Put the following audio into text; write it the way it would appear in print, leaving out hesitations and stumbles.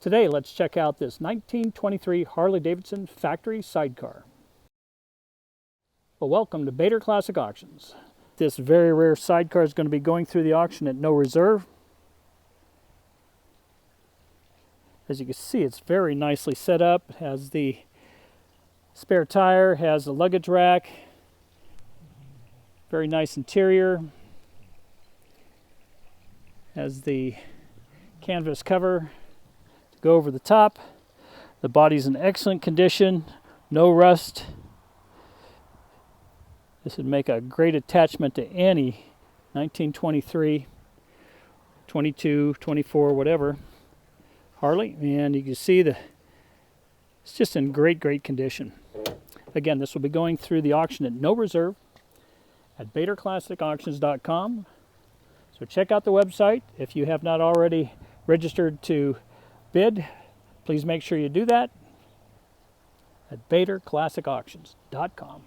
Today, let's check out this 1923 Harley Davidson factory sidecar. Well, welcome to Bader Classic Auctions. This very rare sidecar is going to be going through the auction at no reserve. As you can see, it's very nicely set up. It has the spare tire, has a luggage rack, very nice interior, has the canvas cover to go over the top. The body's in excellent condition, no rust. This would make a great attachment to any 1923, 22, 24, whatever Harley, and you can see it's just in great condition. Again, this will be going through the auction at no reserve at BaderClassicAuctions.com. So check out the website. If you have not already registered to bid, please make sure you do that at BaderClassicAuctions.com.